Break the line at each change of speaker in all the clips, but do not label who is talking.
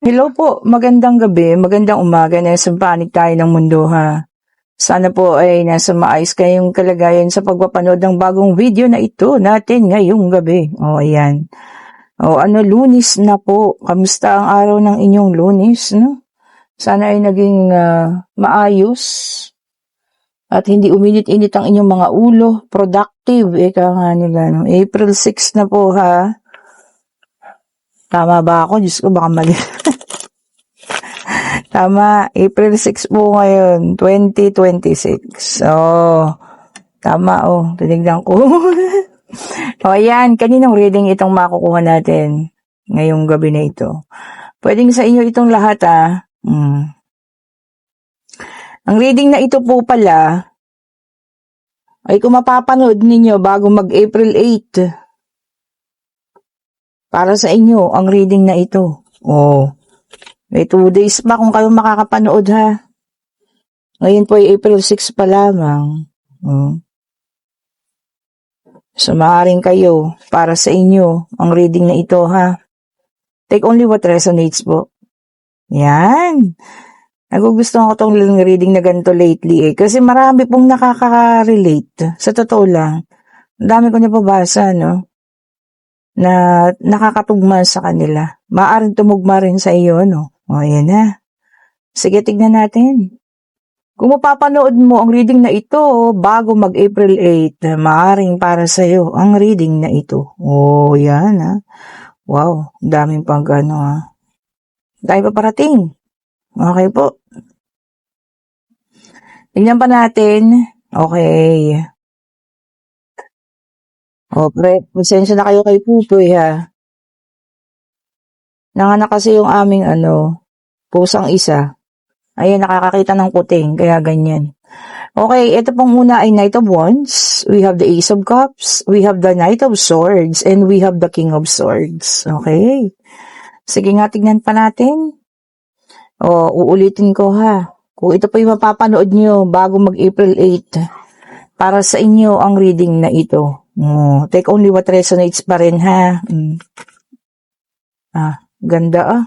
Hello po, magandang gabi, magandang umaga, nasa panig tayo ng mundo ha. Sana po ay nasa maayos kayong kalagayan sa pagpapanood ng bagong video na ito natin ngayong gabi. O ayan. O ano, Lunes na po. Kamusta ang araw ng inyong Lunes, no? Sana ay naging maayos at hindi uminit-init ang inyong mga ulo. Productive, ika nga nila. No? April 6 na po ha. Tama ba ako? Diyos ko, baka mali. Tama, April 6 po ngayon, 2026. Tama tinignan ko. Ayan, kaninang reading itong makukuha natin ngayong gabi na ito. Pwedeng sa inyo itong lahat Ang reading na ito po pala, ay kung mapapanood ninyo bago mag-April 8, para sa inyo ang reading na ito. May 2 days pa kung kayo makakapanood ha. Ngayon po ay April 6 pa lamang. So maaaring kayo, para sa inyo, ang reading na ito ha. Take only what resonates po. Yan. Nagugustuhan ko tong reading na ganito lately kasi marami pong nakaka-relate. Sa totoo lang. Ang dami ko napabasa, no? Na nakakatugma sa kanila. Maaaring tumugma rin sa iyo, no? Ayan na. Sige, tignan natin. Kung mapapanood mo ang reading na ito bago mag-April 8, maaaring para sa iyo ang reading na ito. Yan ha. Wow, daming pang ha. Dahil pa parating. Okay po. Tingnan pa natin. Okay. Pasensya na kayo kay Pupoy ha. Nanganak kasi yung aming pusang isa. Ayan, nakakakita ng kuting, kaya ganyan. Okay, ito pong una ay Knight of Wands. We have the Ace of Cups. We have the Knight of Swords. And we have the King of Swords. Okay. Sige nga, tignan pa natin. Uulitin ko ha. Kung ito po yung mapapanood nyo bago mag-April 8, para sa inyo ang reading na ito. Take only what resonates pa rin ha. Ganda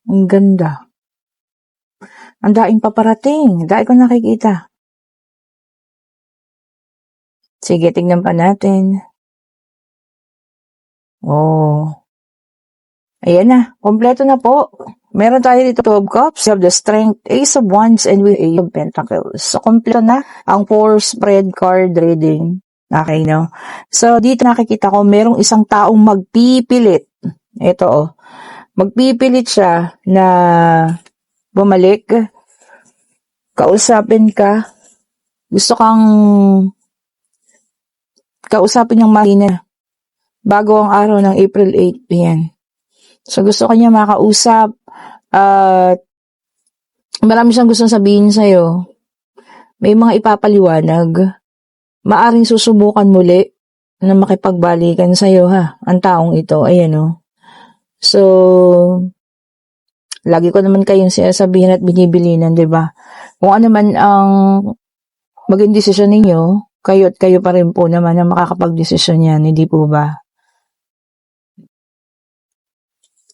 Ang ganda. Ang daing paparating. Daing ko nakikita. Sige, tingnan pa natin. Ayan na. Kompleto na po. Meron tayo dito 2 of Cups. We have the Strength, Ace of Wands, and we have Pentacles. So, kompleto na ang 4 spread card reading. Okay, no? So, dito nakikita ko, merong isang taong magpipilit. Ito, magpipilit siya na bumalik. Kausapin ka. Gusto kang kausapin yung mahina bago ang araw ng April 8. Yan. So, gusto kanya makausap. Marami siyang gustong sabihin sa'yo. May mga ipapaliwanag. Maaring susubukan muli na makipagbalikan sa'yo ha, ang taong ito. Ayan So, lagi ko naman kayong sinasabihin at binibilinan, di ba? Kung ano man ang maging desisyon ninyo, kayo at kayo pa rin po naman na makakapag-desisyon yan, hindi po ba?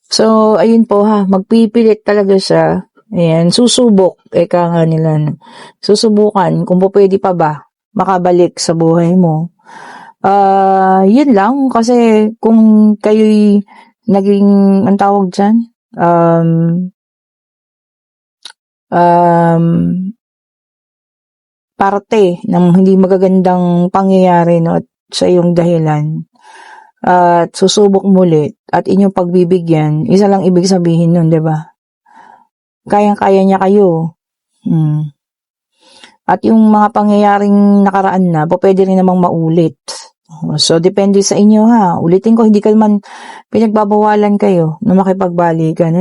So, ayun po ha, magpipilit talaga siya. Ayan, susubok, eka nga nila. Susubukan, kung po pwede pa ba, makabalik sa buhay mo. Yun lang, kasi kung kayo'y naging, ang tawag dyan, parte ng hindi magagandang pangyayari at sa iyong dahilan at susubok muli at inyong pagbibigyan, isa lang ibig sabihin nun, di ba? Kayang-kaya niya kayo. At yung mga pangyayaring nakaraan na, pwede rin namang maulit. So, depende sa inyo ha. Ulitin ko, hindi ka naman pinagbabawalan kayo na makipagbalikan,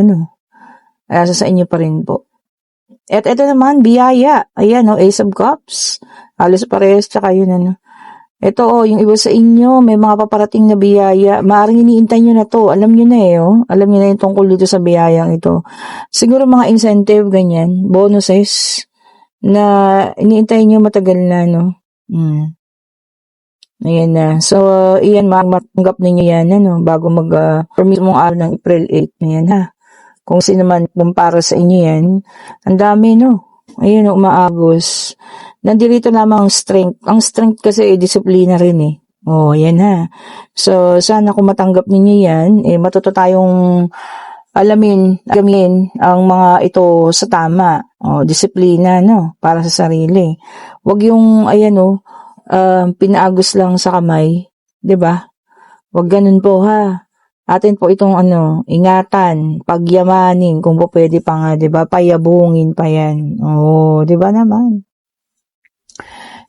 Asa sa inyo pa rin po. At ito naman, biyaya. Ayan, Ace of Cups. Halos parehas, tsaka yun, Ito, yung iba sa inyo, may mga paparating na biyaya. Maaring iniintay nyo na to. Alam nyo na Alam nyo na yung tungkol dito sa biyayang ito. Siguro mga incentive, ganyan. Bonuses na iniintay nyo matagal na, Ayan na. So, iyan, matanggap ninyo yan, ano, bago permit mong araw ng April 8. Ayan ha. Kung sino man, kung para sa inyo yan, ang dami, no? Ayun, umaagos. Nandito lamang ang strength. Ang strength kasi, disiplina rin eh. Oh, yan ha. So, sana kung matanggap ninyo yan, matuto tayong gamitin ang mga ito sa tama. Oh, disiplina, no? Para sa sarili. Huwag yung, ayan, oh, pinaagos lang sa kamay. 'Di ba? Huwag ganun po ha. Atin po itong ingatan, pagyamanin, kung po pwede pa nga, 'di ba? Payabungin pa yan. Oh, 'di ba naman?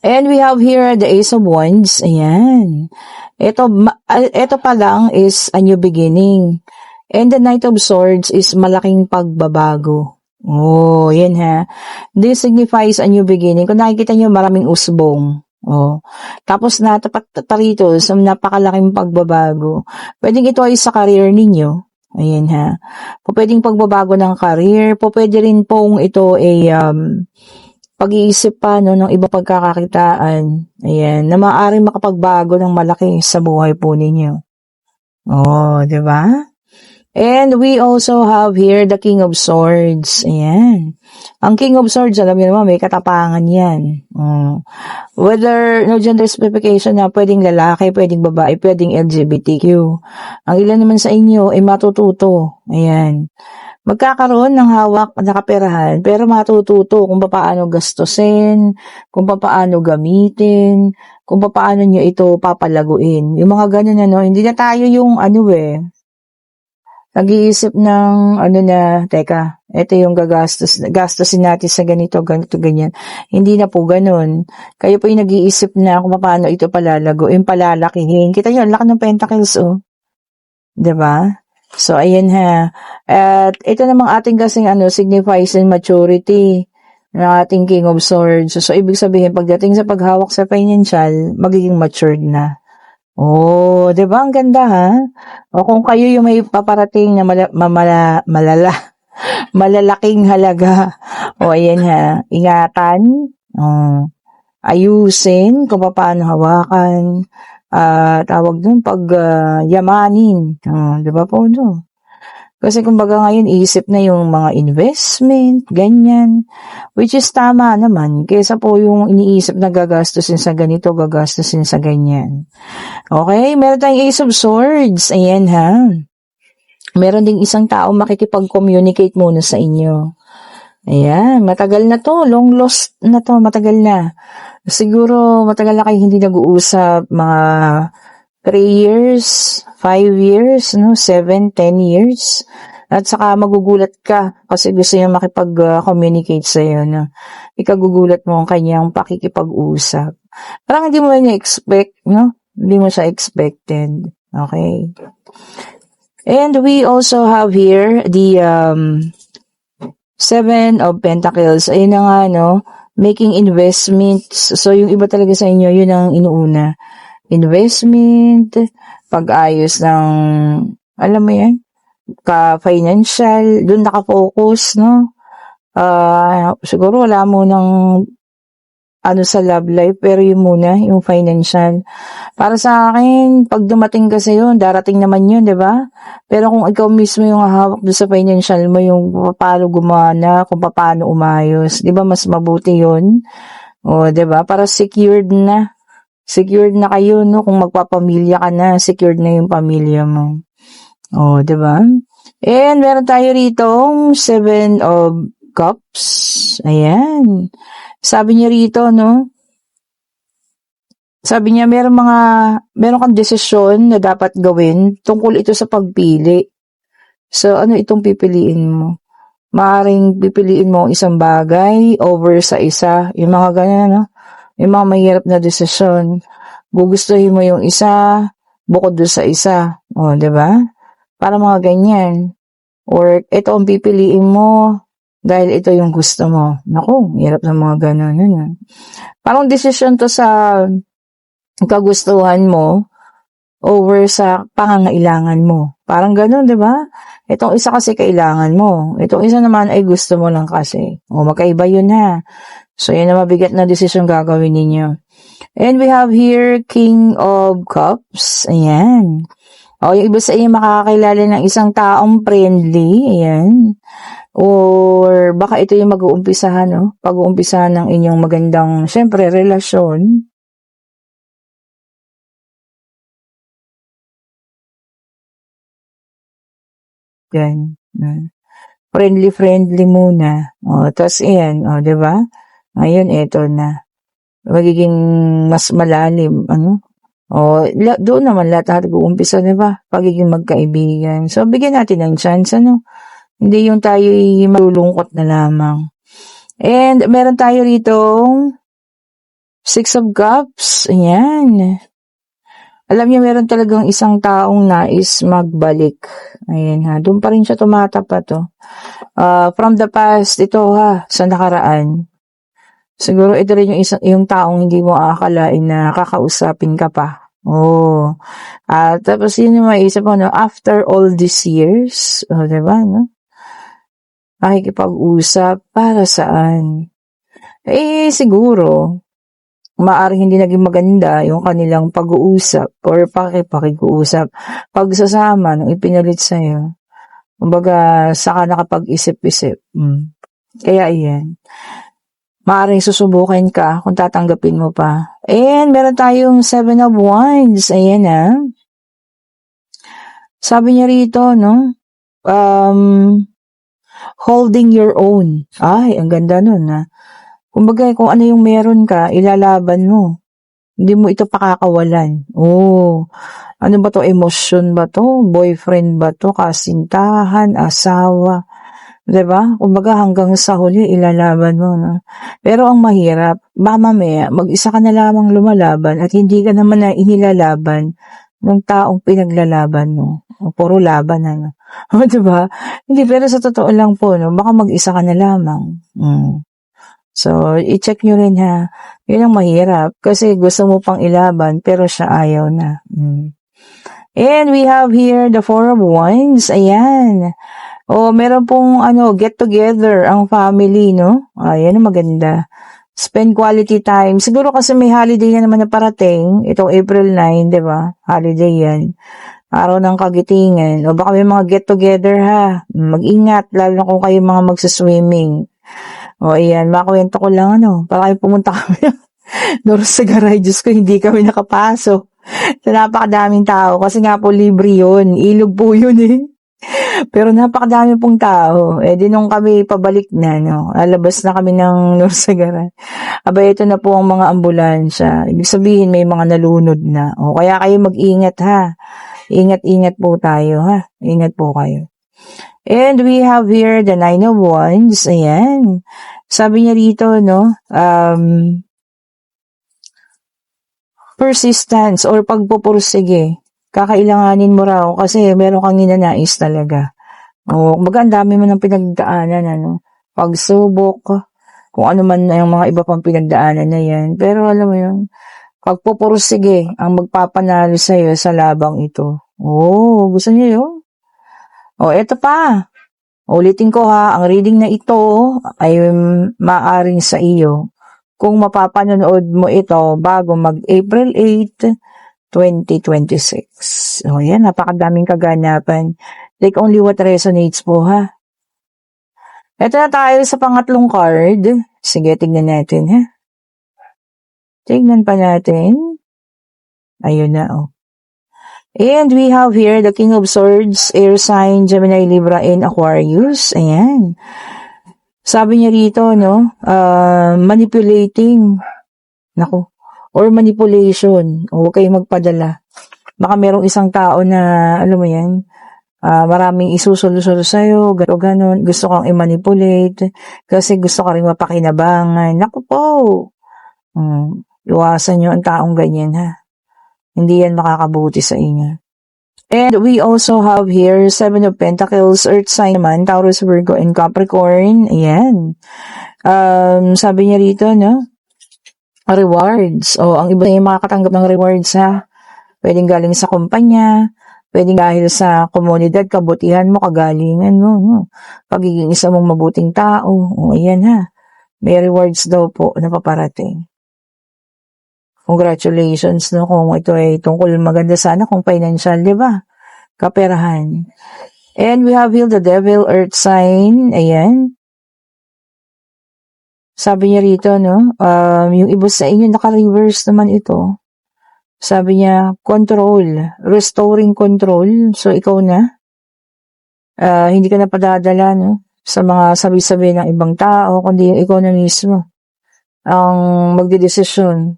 And we have here the Ace of Wands. Ayan. Ito pa lang is a new beginning. And the Knight of Swords is malaking pagbabago. Oh, yan ha. This signifies a new beginning. Kung nakikita nyo, maraming usbong. Oh. Tapos natapat rito sa napakalaking pagbabago. Pwedeng ito ay sa career ninyo. Ayan ha. Pwedeng pagbabago ng career. Pwede rin pong ito ay pag-iisip pa ng iba pagkakakitaan. Ayan. Na maaaring makapagbago ng malaki sa buhay po ninyo. Oh, di ba? And we also have here the King of Swords. Ayan. Ang King of Swords, alam niyo naman, may katapangan yan. Whether, no gender specification na pwedeng lalaki, pwedeng babae, pwedeng LGBTQ. Ang ilan naman sa inyo ay matututo. Ayan. Magkakaroon ng hawak na kaperahan, pero matututo kung paano gastusin, kung paano gamitin, kung paano nyo ito papalaguin. Yung mga ganun, hindi na tayo yung nag-iisip ng ito yung gastusin natin sa ganito, ganyan. Hindi na po ganun. Kayo po yung nag-iisip na kung paano ito palalaguin, palalakihin. Kita nyo, laki ng pentacles, oh. Diba? So, ayan ha. At ito namang ating kasing signifies in maturity ng ating King of Swords. So, ibig sabihin, pagdating sa paghawak sa financial, magiging matured na. Oh, 'di ba ang ganda ha? O kung kayo yung may paparating na malalaking halaga. O ayan ha, ingatan, ayusin kung paano hawakan, tawag dun yamanin. 'Di ba po no? Kasi kumbaga ngayon isip na yung mga investment, ganyan. Which is tama naman. Kesa po yung iniisip na gagastusin sa ganito, gagastusin sa ganyan. Okay, meron tayong Ace of Swords. Ayan ha. Meron ding isang tao makikipag-communicate muna sa inyo. Ayan, matagal na to. Long lost na to, matagal na. Siguro matagal na kayo hindi nag-uusap, mga 3 years, 5 years, 7, 10 years. At saka magugulat ka kasi gusto niya makipag-communicate sa'yo. Ikagugulat mo ang kanyang pakikipag-usap. Parang hindi mo niya expect, Hindi mo siya expected. Okay. And we also have here the 7 of Pentacles. Ayun na nga, making investments. So, yung iba talaga sa inyo, yun ang inuuna. Investment, pag-ayos ng, alam mo yan, ka-financial, doon nakafocus, siguro wala mo ng sa love life, pero yun muna, yung financial. Para sa akin, pag dumating kasi yun, darating naman yun, di ba? Pero kung ikaw mismo yung hawak doon sa financial mo, yung paano gumana, kung paano umayos, di ba mas mabuti yun? O, di ba? Para secured na kayo, kung magpapamilya ka na, secured na yung pamilya mo. O, di ba? And meron tayo rito 7 of Cups. Ayan. Sabi niya rito, sabi niya, meron kang desisyon na dapat gawin tungkol ito sa pagpili. So, itong pipiliin mo? Maaring pipiliin mo ang isang bagay over sa isa. Yung mga ganyan, yung mga mahirap na desisyon. Gugustuhin mo yung isa, bukod doon sa isa. O, diba? Para mga ganyan. Or, ito ang pipiliin mo dahil ito yung gusto mo. Naku, hirap ng mga ganun. Parang desisyon to sa kagustuhan mo over sa pangangailangan mo. Parang ganun, di ba? Itong isa kasi kailangan mo. Itong isa naman ay gusto mo lang kasi. O, magkaiba yun ha. So, yan ang mabigat na desisyon gagawin ninyo. And we have here King of Cups. Ayan. O, yung iba sa inyo makakakilala ng isang taong friendly. Ayan. Or baka ito yung mag-uumpisahan, no? Pag-uumpisahan ng inyong magandang, syempre, relasyon. Yan. Friendly muna. O, tapos ayan, o, diba? Ngayon, ito na. Magiging mas malalim, ano? O, doon naman lahat nag-uumpisa, diba? Pagiging magkaibigan. So, bigyan natin ng chance, ano? Hindi yung tayo malulungkot na lamang. And, meron tayo rito, Six of Cups. Ayan. Alam niyo, meron talagang isang taong nais magbalik. Ayan ha. Doon pa rin siya tumatapat, oh. From the past, ito ha, sa nakaraan. Siguro ito rin yung taong hindi mo aakalain na kakausapin ka pa. Oh. Tapos yun yung maisip mo, no? After all these years, diba, no? Makikipag-usap para saan? Siguro, maaring hindi naging maganda yung kanilang pag-uusap or pakikipag-uusap. Pagsasama nung ipinalit sa'yo. Kumbaga, saka nakapag-isip-isip. Kaya iyan. Maaring susubukin ka kung tatanggapin mo pa. And meron tayong 7 of Wands. Ayan ha. Sabi niya rito, no? Holding your own. Ay, ang ganda nun ha. Kumbaga, kung ano yung meron ka, ilalaban mo. Hindi mo ito pakakawalan. Ano ba to? Emosyon ba to? Boyfriend ba to? Kasintahan? Asawa? Diba? Kumbaga, hanggang sa huli, ilalaban mo. No? Pero ang mahirap, mamaya, mag-isa ka na lamang lumalaban at hindi ka naman na inilalaban ng taong pinaglalaban mo. Puro laban na. No? Diba? Hindi, pero sa totoo lang po, no? Baka mag-isa ka na lamang. So, i-check nyo rin ha. Yun ang mahirap. Kasi gusto mo pang ilaban, pero siya ayaw na. And we have here the 4 of Wands. Ayan. Meron pong get together ang family, no? Ayan, maganda. Spend quality time. Siguro kasi may holiday na naman na parating. Itong April 9, di ba? Holiday yan. Araw ng kagitingan. O baka may mga get together ha. Mag-ingat, lalo na kung kayo mga magsaswimming. Ayan, makwento ko lang, para kayo pumunta kami doon sa garage. Diyos ko, hindi kami nakapasok. So, napakadaming tao. Kasi nga po, libre yun. Ilog po yun eh. Pero napakadami pong tao. Di nung kami pabalik na, alabas na kami ng Norsagaran. Ito na po ang mga ambulansya. Ibig sabihin, may mga nalunod na. Kaya kayo mag-ingat ha. Ingat-ingat po tayo ha. Ingat po kayo. And we have here the 9 of Wands. Ayan. Sabi niya rito, persistence or pagpupursige. Kakailanganin mo raw kasi meron kang ninanais talaga. Kumbaga, ang dami mo ng pinagdaanan, pagsubok, kung ano man yung mga iba pang pinagdaanan na yan. Pero alam mo yun, pagpupursige ang magpapanalo sa'yo sa labang ito. Gusto niyo yun? Eto pa. Ulitin ko ha, ang reading na ito ay maaring sa iyo kung mapapanood mo ito bago mag-April 8, 2026. Yan, napakadaming kaganapan. Take only what resonates po ha. Ito na tayo sa pangatlong card. Sige, tignan natin ha. Tignan pa natin. Ayun na And we have here the King of Swords, Air Sign, Gemini, Libra, and Aquarius. Ayan. Sabi niya rito, manipulating. Or manipulation. Huwag kayong magpadala. Baka merong isang tao na, alam mo yan, maraming isusulo-sulo sa'yo, gano'n, gusto kang i-manipulate, kasi gusto ka rin mapakinabangan. Naku po! Iwasan nyo ang taong ganyan, ha? Hindi yan makakabuti sa inyo. And we also have here 7 of Pentacles, Earth sign naman, Taurus, Virgo, and Capricorn. Ayan. Sabi niya rito, rewards. Ang iba yung makakatanggap ng rewards, ha? Pwedeng galing sa kumpanya, pwedeng dahil sa komunidad, kabutihan mo, kagalingan mo, pagiging isa mong mabuting tao. Ayan, ha? May rewards daw po na paparating. Congratulations, no, kung ito ay tungkol maganda sana kung financial, di ba? Kaperahan. And we have here the devil, earth sign. Ayan. Sabi niya rito, no, yung iba sa inyo naka-reverse naman ito. Sabi niya, control, restoring control. So, ikaw na. Hindi ka na padadala, no, sa mga sabi-sabi ng ibang tao, kundi ikaw na mismo ang magdidesisyon.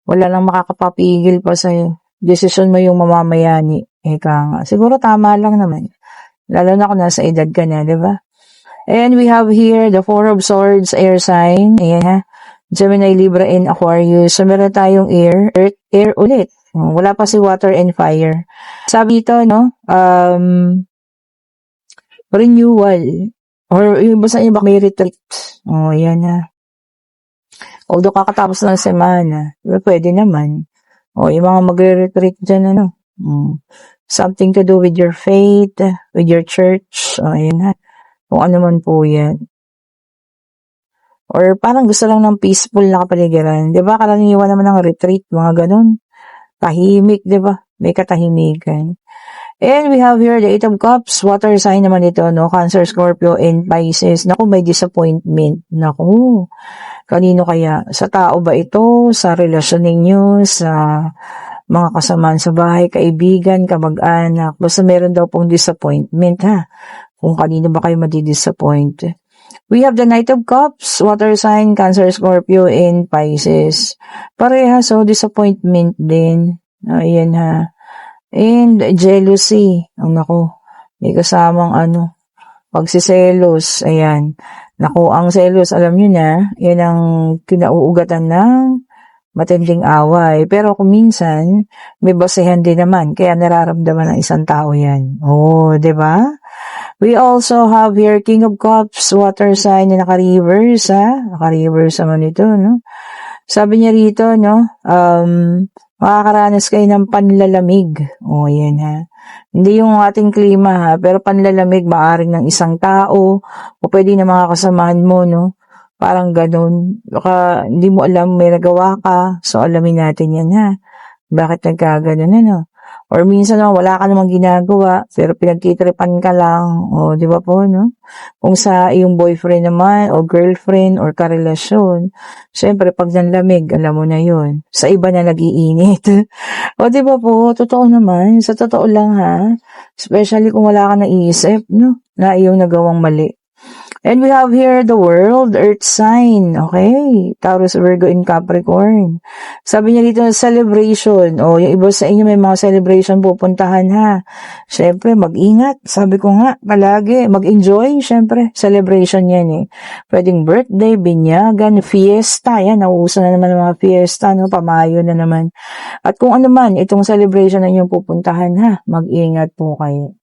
Wala nang makakapapigil pa sa'yo. Desisyon mo yung mamamayani. Eka nga. Siguro tama lang naman. Lalo na kung nasa edad ka na, di ba? And we have here the Four of Swords, air sign. Ayan ha. Gemini, Libra, and Aquarius. So, meron tayong air, earth, air ulit. Wala pa si water and fire. Sabi ito, no, renewal. Or yung iba sa inyo, may retreat. Ayan ha. Although kakatapos ng semana, pwede naman. Yung mga magre-retreat dyan, ano. Something to do with your faith, with your church. Ayan ha. Kung ano man po yan. Or parang gusto lang ng peaceful na kapaligiran. Diba? Karaniwan naman ng retreat, mga ganun. Tahimik, diba? May katahimikan. And we have here the Eight of Cups, water sign naman ito, no? Cancer, Scorpio, and Pisces. Naku, may disappointment. Naku, kanino kaya? Sa tao ba ito? Sa relasyon ninyo? Sa mga kasamaan sa bahay, kaibigan, kamag-anak? Basta meron daw pong disappointment, ha? Kung kanino ba kayo madidisappoint. We have the Knight of Cups, water sign, Cancer, Scorpio, and Pisces. Pareha, so disappointment din. Ayan ha. And jealousy. Naku, may kasamang pagsiselos. Ayan. Naku, ang selos, alam nyo na, yan ang kinauugatan ng matinding away. Pero kung minsan, may basehan din naman. Kaya nararamdaman ng isang tao yan. Diba? We also have here King of Cups, water sign na naka-reverse, ha? Naka-reverse naman ito, no? Sabi niya rito, no? Makakaranas kayo ng panlalamig. Yan, ha? Hindi yung ating klima, ha? Pero panlalamig, maaring ng isang tao, o pwede na mga kasamahan mo, no? Parang ganun. Baka hindi mo alam, may nagawa ka. So, alamin natin yan, ha? Bakit nagkaganon, ano? Or minsan wala ka namang ginagawa, pero pinagtitripan ka lang. Di ba po, no? Kung sa iyong boyfriend naman, o girlfriend, or karelasyon, syempre, pag nanlamig, alam mo na yun. Sa iba na nag-iinit. Di ba po? Totoo naman. Sa totoo lang, ha? Especially kung wala ka naisip, no? Na iyong nagawang mali. And we have here the world, earth sign. Okay? Taurus, Virgo, and Capricorn. Sabi niya dito, celebration. Yung iba sa inyo may mga celebration pupuntahan, ha? Siyempre, mag-ingat. Sabi ko nga, palagi, mag-enjoy. Siyempre, celebration yan, eh. Pwedeng birthday, binyagan, fiesta. Yan, nauuso na naman ng mga fiesta, no? Pamayo na naman. At kung ano man, itong celebration na inyong pupuntahan, ha? Mag-ingat po kayo.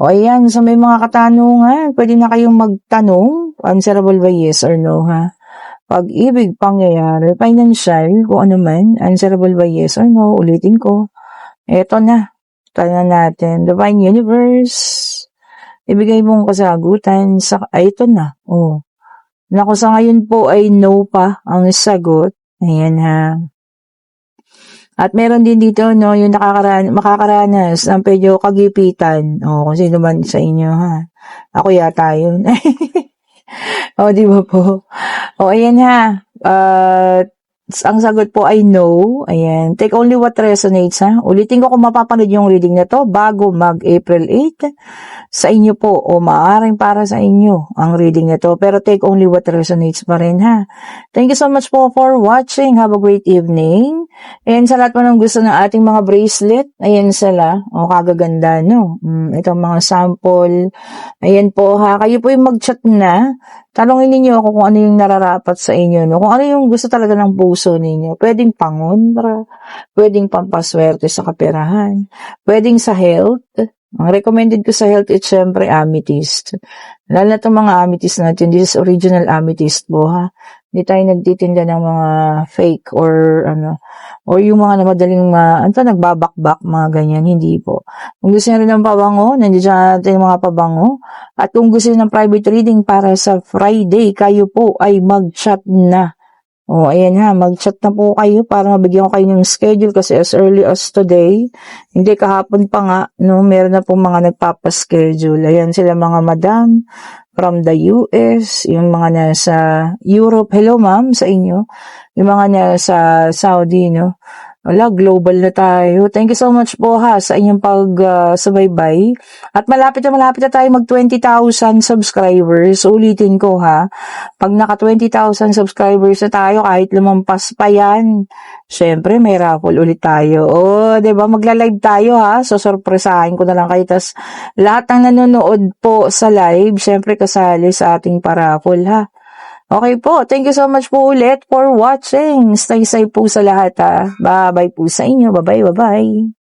Ayan, so may mga katanungan. Pwede na kayong magtanong. Answerable by yes or no, ha? Pag-ibig, pangyayari, financial, kung ano man. Answerable by yes or no. Ulitin ko. Eto na. Tanong natin. Divine Universe. Ibigay mong kasagutan sa... ito na. Naku, sa ngayon po ay no pa ang sagot. Ayan, ha. At meron din dito, no, yung makakaranas ng medyo kagipitan. Kung sino man sa inyo, ha. Ako yata yun. Di ba po? Ayan, ha. Ang sagot po ay no. Ayan. Take only what resonates, ha. Ulitin ko kung mapapanood yung reading na to bago mag-April 8 sa inyo po o maaaring para sa inyo ang reading na to. Pero take only what resonates pa rin, ha. Thank you so much po for watching. Have a great evening. And sa lahat po ng gusto ng ating mga bracelet, ayan sila. Kagaganda, no? Itong mga sample. Ayan po, ha. Kayo po yung mag-chat na. Talungin ninyo ako kung ano yung nararapat sa inyo, no? Kung ano yung gusto talaga ng puso ninyo. Pwedeng pangontra, pwedeng pampaswerte sa kaperahan, pwedeng sa health. Ang recommended ko sa health is syempre amethyst. Lalo na itong mga amethyst natin, this is original amethyst po, ha. Hindi tayo nagtitinda ng mga fake or or yung mga na madaling nagbabakbak, mga ganyan. Hindi po. Kung gusto niyo rin ng pabango, nandiyan natin yung mga pabango. At kung gusto niyo ng private reading para sa Friday, kayo po ay mag-chat na. O, ayan ha, mag-chat na po kayo para mabigyan ko kayo ng schedule kasi as early as today, hindi kahapon pa nga, no, meron na po mga nagpapaschedule. Ayan sila mga madam from the US, yung mga nasa Europe. Hello ma'am sa inyo. Yung mga nasa Saudi, no. Wala, global na tayo. Thank you so much po ha sa inyong pag-subaybay. At malapit na tayo mag 20,000 subscribers. Ulitin ko ha. Pag naka 20,000 subscribers na tayo, kahit lumampas pa yan, syempre may raffle ulit tayo. O, diba? Magla-live tayo ha. So, sorpresahin ko na lang kayo. Tas, lahat ng nanonood po sa live, syempre kasali sa ating paraffle ha. Okay po. Thank you so much po ulit for watching. Stay safe po sa lahat ha. Bye-bye po sa inyo. Bye-bye.